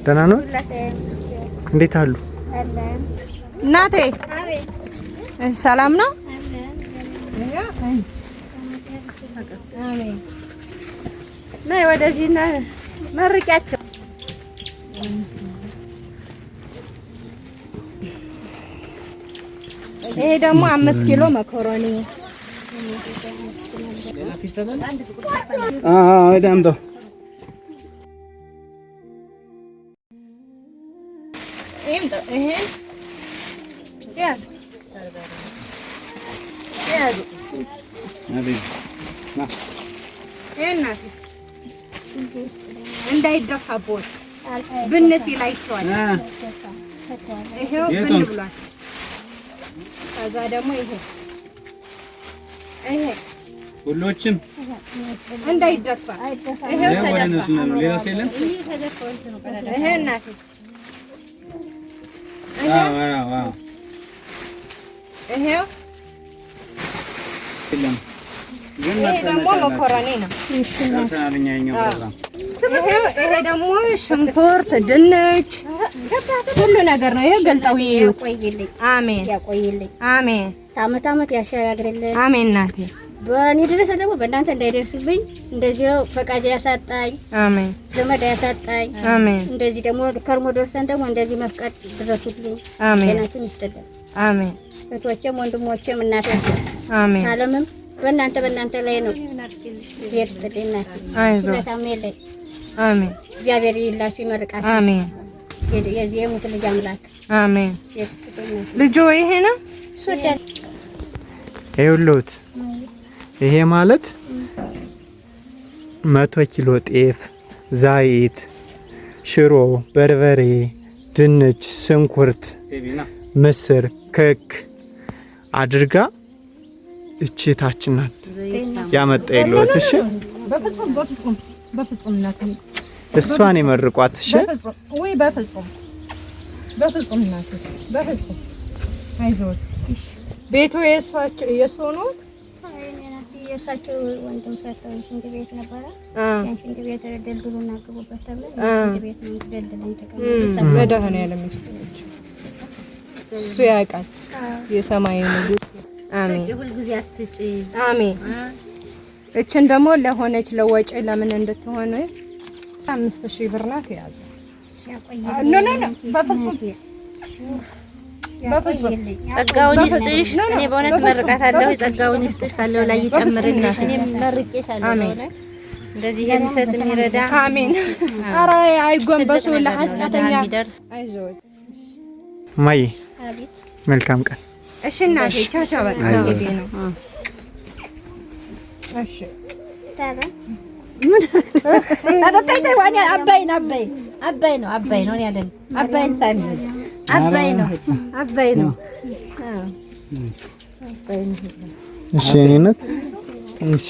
ደህና ነው? እንዴት አሉ? እናቴ ሰላም ነው? አሜን። ነይ ወደዚህ መርቂያቸው። ይሄ ደግሞ 5 ኪሎ መኮሮኒ ዳምጠው ይሄ ያዝ ያዝ እናቴ እንዳይደፋቦት ብንስ ይላይቷል። ይሄው ብን ብሏል። ከዛ ደግሞ ይሄ ሁሎችም እንዳይደፋ ይሄው ተደፋ። ሌላስ የለም። ይሄ እናቴ ይሄው ይሄ ደግሞ መኮረኒ ነው። ይሄ ደግሞ ሽንኩርት፣ ድንች ሁሉ ነገር ነው። ይሄ ገልጠው ያቆይልኝ። አሜን ያቆይልኝ። አሜን። ዓመት ዓመት ያሻግርልኝ። አሜን እናቴ። በእኔ ድረስ ደግሞ በእናንተ እንዳይደርስብኝ እንደዚህ ፈቃጅ ያሳጣኝ። አሜን። ዘመድ ያሳጣኝ። አሜን። እንደዚህ ደግሞ ከርሞ ደርሰን ደግሞ እንደዚህ መፍቀድ ድረሱልኝ። አሜን። ጤናችሁን ይስጥልኝ። አሜን። እህቶቼም ወንድሞቼም እናቶቼም አሜን። ዓለምም በእናንተ ላይ ነው። እግዚአብሔር ይስጥልኝ እናቴ። አይዞህ ታሜልኝ። አሜን። እግዚአብሔር ይላችሁ ይመርቃችሁ። አሜን። የዚህ የሙት ልጅ አምላክ አሜን። ልጆ ይሄ ነው ሱዳን ይኸውልዎት፣ ይሄ ማለት 100 ኪሎ ጤፍ፣ ዘይት፣ ሽሮ፣ በርበሬ፣ ድንች፣ ሽንኩርት፣ ምስር፣ ክክ አድርጋ እቺታችን ናት ያመጣ ይሉት። እሺ በፍጹም እናቴ እሷን ይመርቋት። እሺ ወይ በፍጹም እናቴ በፍጹም አይዞት። ቤቱ የእሱ ነው። የእሳቸው ወንድም ሰርተው ሽንት ቤት ነበረ። ያን ሽንት ቤት ደልድሉና ግቡበት ተብለን ሽንት ቤት ነው ደልድለን ተቀምጠን መድኃኒዓለም ይስጥልኝ። እሱ ያውቃል የሰማይ ንጉሥ። አሜን። ሁሉ ጊዜ አትጪ። አሜን። እችን ደግሞ ለሆነች ለወጪ ለምን እንድትሆነ 5000 ብር ናት ያዘ። ኖ በፍጹም ጸጋውን ይስጥሽ። እኔ በእውነት መርቃታለሁ። ጸጋውን ይስጥሽ ካለው ላይ ይጨምርልሽ። እኔ መርቄሻለሁ። እንደዚህ የሚሰጥ የሚረዳ አሜን። ኧረ አይጎንበሱ ለሐሰተኛ አይዞህ ማይ። አቤት መልካም ቀን። እሺ እናቴ ቻው ቻው። በቃ ጊዜ ነው። እሺ ታባ ታጣጣይ ዋኛ አባይ ነው ያለን አባይን ሳሚ አባይ ነው። እሺ እኔነት እሺ